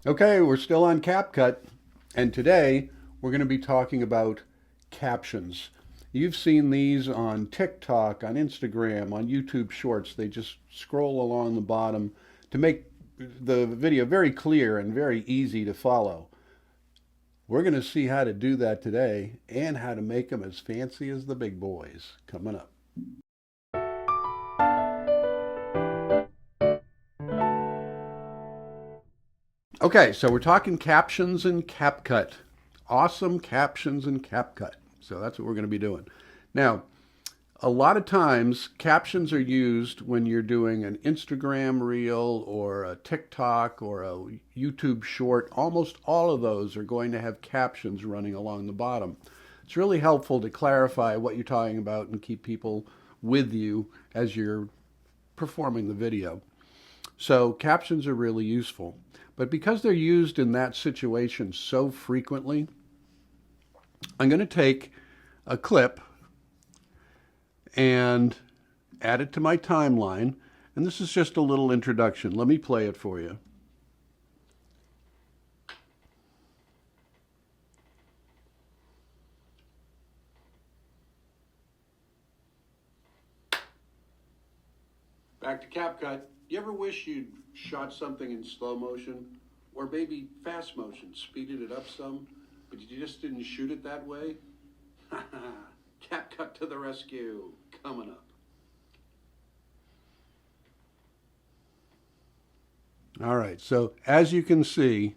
Okay, we're still on CapCut, and today we're going to be talking about captions. You've seen these on TikTok, on Instagram, on YouTube Shorts. They just scroll along the bottom to make the video very clear and very easy to follow. We're going to see how to do that today and how to make them as fancy as the big boys coming up. Okay, so we're talking captions in CapCut. Awesome captions in CapCut. So that's what we're going to be doing. Now, a lot of times captions are used when you're doing an Instagram reel or a TikTok or a YouTube short. Almost all of those are going to have captions running along the bottom. It's really helpful to clarify what you're talking about and keep people with you as you're performing the video. So captions are really useful. But because they're used in that situation so frequently, I'm going to take a clip and add it to my timeline. And this is just a little introduction. Let me play it for you. Back to CapCut. You ever wish you'd shot something in slow motion or maybe fast motion, speeded it up some, but you just didn't shoot it that way? CapCut to the rescue, coming up. All right, so as you can see,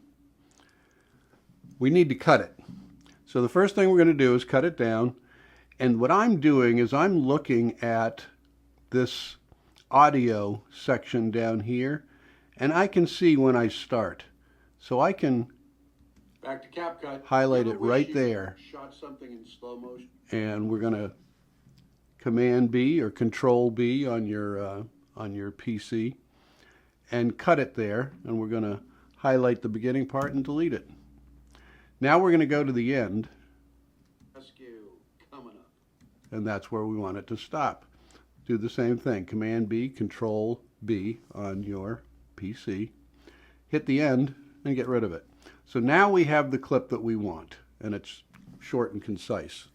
we need to cut it. So the first thing we're going to do is cut it down. And what I'm doing is I'm looking at this audio section down here, and I can see when I start. So I can back to CapCut. Highlight it right there. Shot something in slow motion. And we're going to Command B or Control B on your PC and cut it there. And we're going to highlight the beginning part and delete it. Now we're going to go to the end. Rescue coming up. And that's where we want it to stop. Do the same thing. Command B, Control B on your PC. Hit the end and get rid of it. So now we have the clip that we want, and it's short and concise.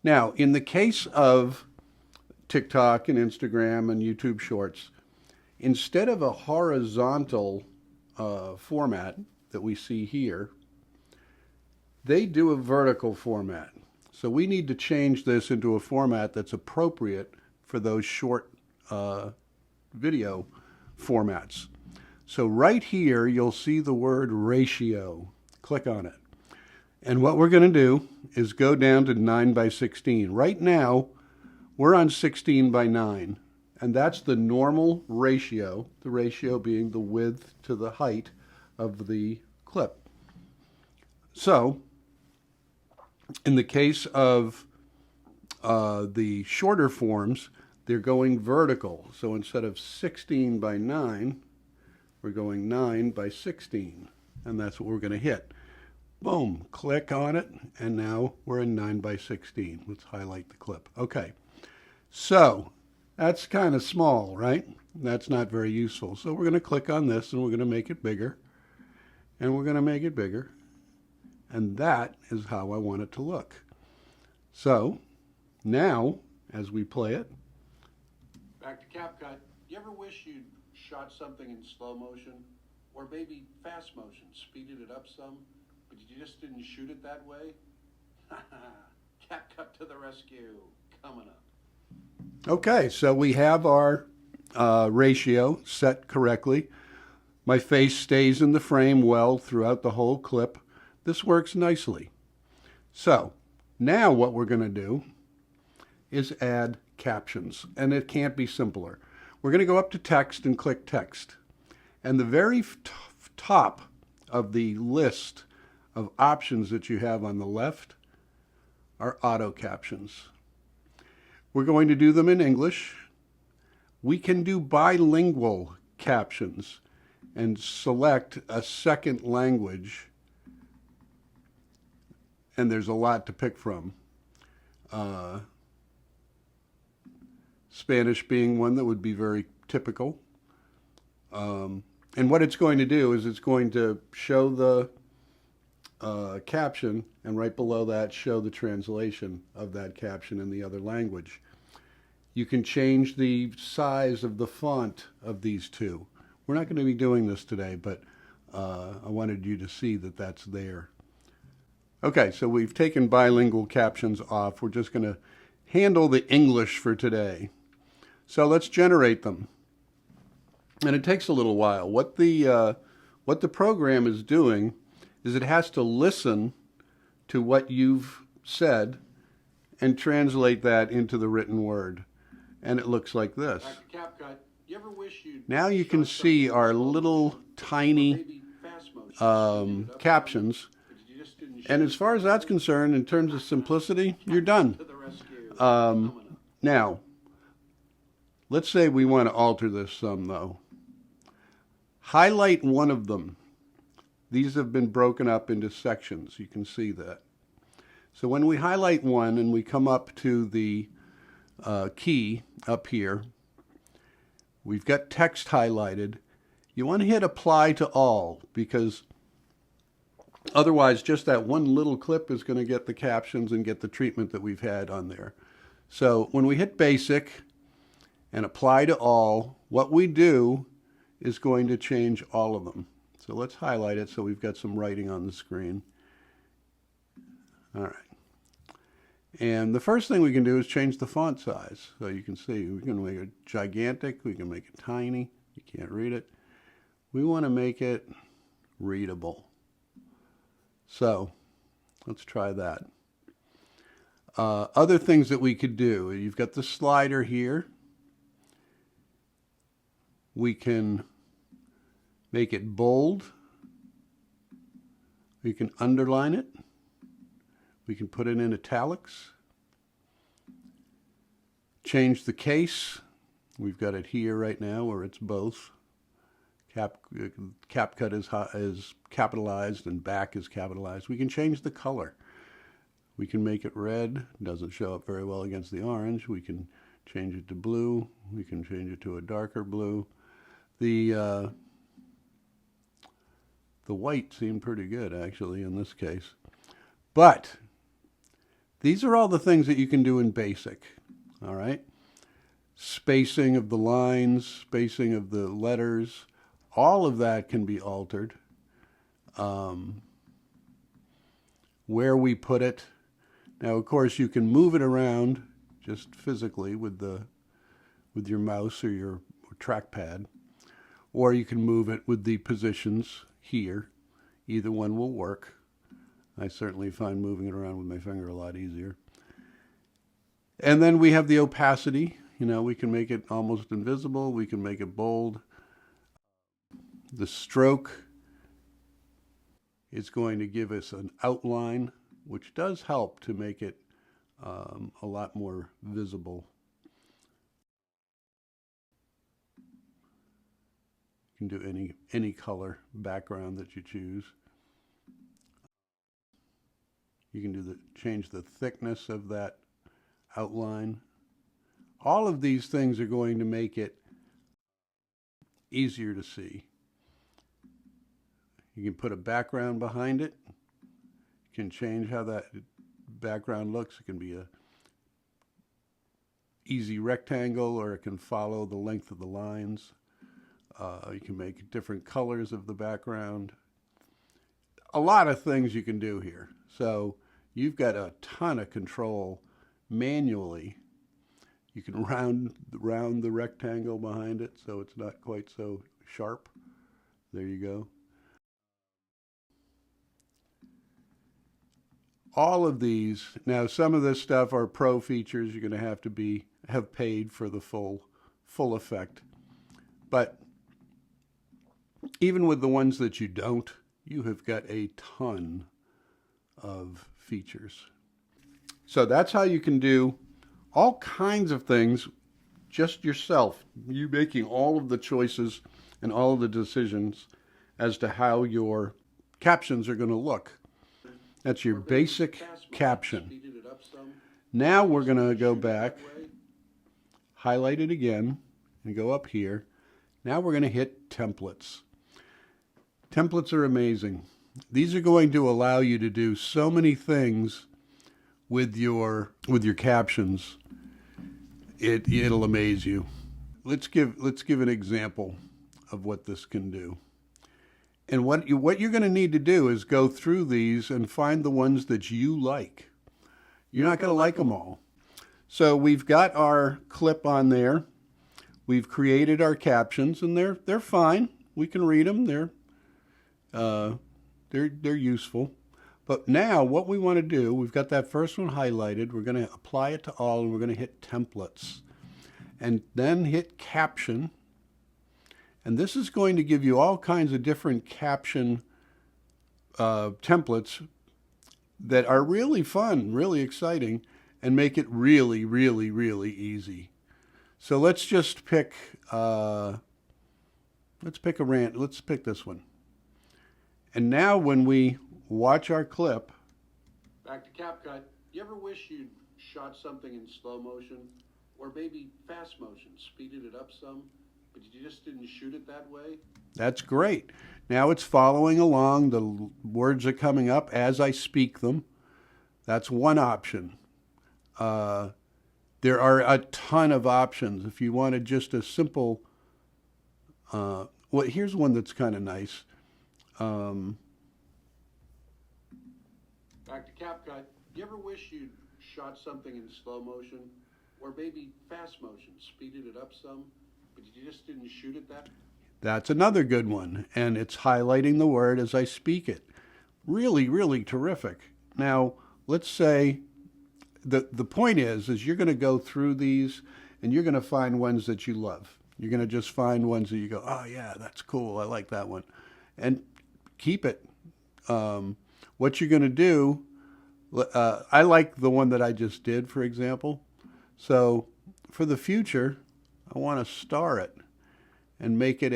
Now, in the case of TikTok and Instagram and YouTube Shorts, instead of a horizontal format that we see here, they do a vertical format. So we need to change this into a format that's appropriate for those short video formats. So right here, you'll see the word ratio. Click on it. And what we're going to do is go down to 9:16. Right now, we're on 16:9. And that's the normal ratio, the ratio being the width to the height of the clip. So, in the case of the shorter forms, they're going vertical. So instead of 16:9, we're going 9:16. And that's what we're going to hit. Boom, click on it, and now we're in 9:16. Let's highlight the clip. Okay, so that's kind of small, right? That's not very useful. So we're going to click on this, and we're going to make it bigger, and we're going to make it bigger, and that is how I want it to look. So now, as we play it, back to CapCut. You ever wish you'd shot something in slow motion or maybe fast motion, speeded it up some, but you just didn't shoot it that way? CapCut to the rescue, coming up. Okay, so we have our ratio set correctly. My face stays in the frame well throughout the whole clip. This works nicely. So now what we're going to do is add captions, and it can't be simpler. We're going to go up to text and click text. And the very top of the list of options that you have on the left are auto captions. We're going to do them in English. We can do bilingual captions and select a second language, and there's a lot to pick from. Spanish being one that would be very typical. And what it's going to do is it's going to show the caption, and right below that show the translation of that caption in the other language. You can change the size of the font of these two. We're not going to be doing this today, but I wanted you to see that that's there. Okay, so we've taken bilingual captions off. We're just going to handle the English for today. So let's generate them. And it takes a little while. What the program is doing is it has to listen to what you've said and translate that into the written word. And it looks like this. CapCut, you ever wish now you can see our little tiny captions. And as far as that's concerned, in terms of simplicity, you're done. Now, let's say we want to alter this some, though. Highlight one of them. These have been broken up into sections. You can see that. So when we highlight one and we come up to the key up here, we've got text highlighted. You want to hit apply to all, because otherwise just that one little clip is going to get the captions and get the treatment that we've had on there. So when we hit basic and apply to all, what we do is going to change all of them. So let's highlight it so we've got some writing on the screen. All right. And the first thing we can do is change the font size. So you can see we can make it gigantic, we can make it tiny. You can't read it. We want to make it readable. So let's try that. Other things that we could do, you've got the slider here. We can make it bold. We can underline it. We can put it in italics. Change the case. We've got it here right now where it's both. CapCut is capitalized and back is capitalized. We can change the color. We can make it red. It doesn't show up very well against the orange. We can change it to blue. We can change it to a darker blue. The white seemed pretty good actually in this case. But these are all the things that you can do in basic. All right. Spacing of the lines, spacing of the letters, all of that can be altered. Where we put it. Now, of course, you can move it around just physically with your mouse or your trackpad, or you can move it with the positions here. Either one will work. I certainly find moving it around with my finger a lot easier. And then we have the opacity. You know, we can make it almost invisible. We can make it bold. The stroke is going to give us an outline, which does help to make it a lot more visible. You can do any color background that you choose. You can change the thickness of that outline. All of these things are going to make it easier to see. You can put a background behind it. You can change how that background looks. It can be a easy rectangle, or it can follow the length of the lines. You can make different colors of the background. A lot of things you can do here. So you've got a ton of control manually. You can round the rectangle behind it so it's not quite so sharp. There you go. All of these, now some of this stuff are pro features. You're going to have paid for the full effect. But even with the ones that you don't, you have got a ton of features. So that's how you can do all kinds of things just yourself. You making all of the choices and all of the decisions as to how your captions are going to look. That's your basic caption. Now we're going to go back, highlight it again, and go up here. Now we're going to hit templates. Templates are amazing. These are going to allow you to do so many things with your captions. It'll amaze you. Let's give an example of what this can do. And what you're going to need to do is go through these and find the ones that you like. You're not going to like them all. So we've got our clip on there. We've created our captions, and they're fine. We can read them. They're useful. But now what we want to do, we've got that first one highlighted. We're going to apply it to all, and we're going to hit templates. And then hit caption. And this is going to give you all kinds of different caption templates that are really fun, really exciting, and make it really, really, really easy. So let's just pick, let's pick this one. And now when we watch our clip. Back to CapCut. You ever wish you'd shot something in slow motion or maybe fast motion, speeded it up some, but you just didn't shoot it that way? That's great. Now it's following along. The words are coming up as I speak them. That's one option. There are a ton of options. If you wanted just a simple, well, here's one that's kind of nice. Back to CapCut. You ever wish you'd shot something in slow motion or maybe fast motion, speeded it up some, but you just didn't shoot it that? That's another good one, and it's highlighting the word as I speak it. Really, really terrific. Now, let's say the point is you're going to go through these and you're going to find ones that you love. You're going to just find ones that you go, oh yeah, that's cool. I like that one. And keep it. What you're going to do, I like the one that I just did, for example. So for the future, I want to star it and make it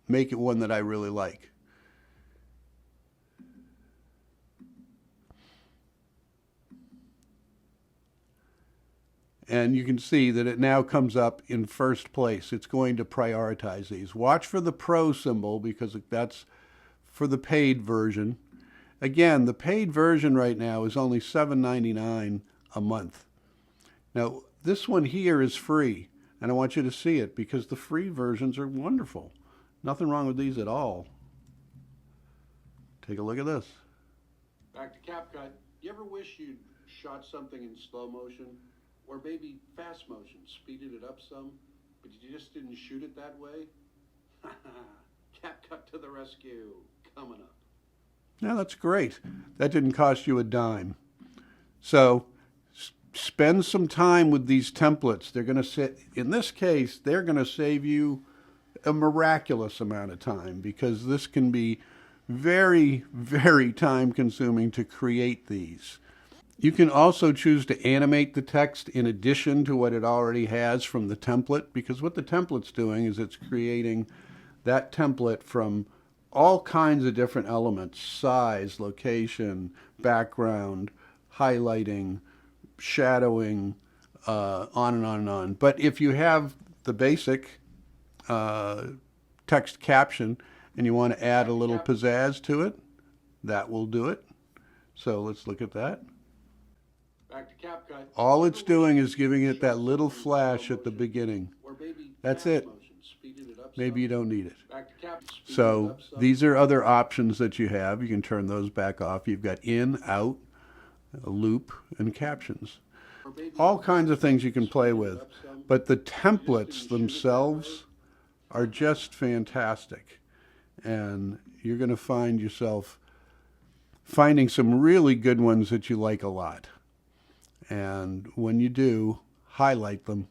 make it one that I really like. And you can see that it now comes up in first place. It's going to prioritize these. Watch for the Pro symbol because that's for the paid version. Again, the paid version right now is only $7.99 a month. Now, this one here is free, and I want you to see it because the free versions are wonderful. Nothing wrong with these at all. Take a look at this. Back to CapCut. You ever wish you'd shot something in slow motion or maybe fast motion, speeded it up some, but you just didn't shoot it that way? CapCut to the rescue, coming up. Now that's great. That didn't cost you a dime. So spend some time with these templates. They're going to in this case, they're going to save you a miraculous amount of time because this can be very, very time consuming to create these. You can also choose to animate the text in addition to what it already has from the template, because what the template's doing is it's creating that template from all kinds of different elements: size, location, background, highlighting, shadowing, on and on and on. But if you have the basic text caption and you want to add a little pizzazz to it, that will do it. So let's look at that. Back to CapCut. All it's doing is giving it that little flash at the beginning. That's it. Maybe you don't need it. So these are other options that you have. You can turn those back off. You've got in, out, a loop, and captions. All kinds of things you can play with. But the templates themselves are just fantastic. And you're going to find yourself finding some really good ones that you like a lot. And when you do, highlight them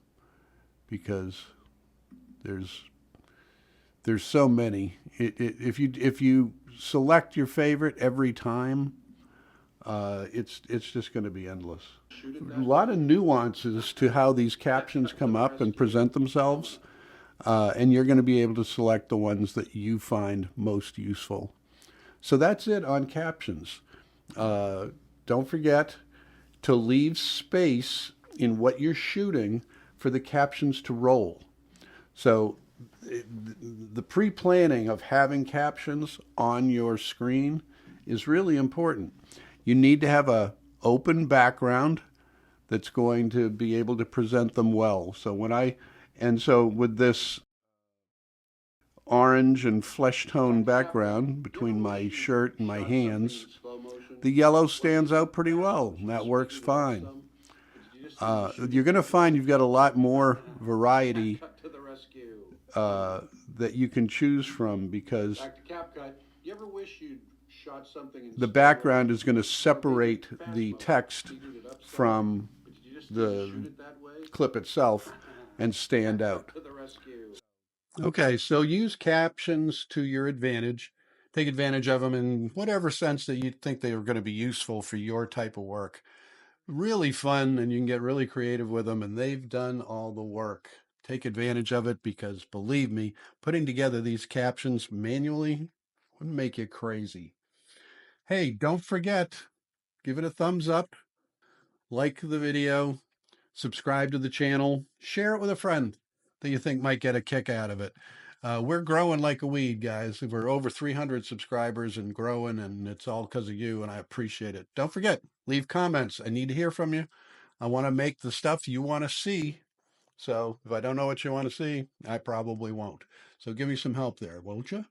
because there's so many. If you select your favorite every time, it's just going to be endless. A lot of nuances to how these captions come up and present themselves, and you're going to be able to select the ones that you find most useful. So that's it on captions. Don't forget to leave space in what you're shooting for the captions to roll. So the pre-planning of having captions on your screen is really important. You need to have a open background that's going to be able to present them well. So with this orange and flesh tone background between my shirt and my hands, the yellow stands out pretty well, and that works fine. You're going to find you've got a lot more variety that you can choose from, because the background is going to separate the text from the clip itself and stand out. Okay, so use captions to your advantage. Take advantage of them in whatever sense that you think they are going to be useful for your type of work. Really fun, and you can get really creative with them, and they've done all the work. Take advantage of it, because believe me, putting together these captions manually would make you crazy. Hey, don't forget, give it a thumbs up, like the video, subscribe to the channel, share it with a friend that you think might get a kick out of it. We're growing like a weed, guys. We're over 300 subscribers and growing, and it's all because of you, and I appreciate it. Don't forget, leave comments. I need to hear from you. I want to make the stuff you want to see. So if I don't know what you want to see, I probably won't. So give me some help there, won't you?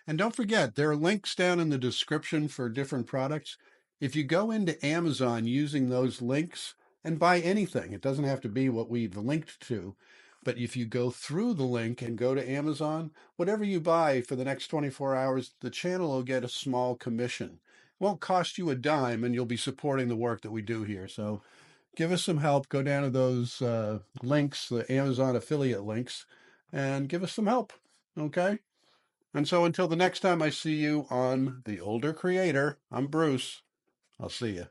And don't forget, there are links down in the description for different products. If you go into Amazon using those links and buy anything, it doesn't have to be what we've linked to, but if you go through the link and go to Amazon, whatever you buy for the next 24 hours, the channel will get a small commission. It won't cost you a dime, and you'll be supporting the work that we do here. So give us some help. Go down to those links, the Amazon affiliate links, and give us some help. Okay? And so until the next time I see you on The Older Creator, I'm Bruce. I'll see you.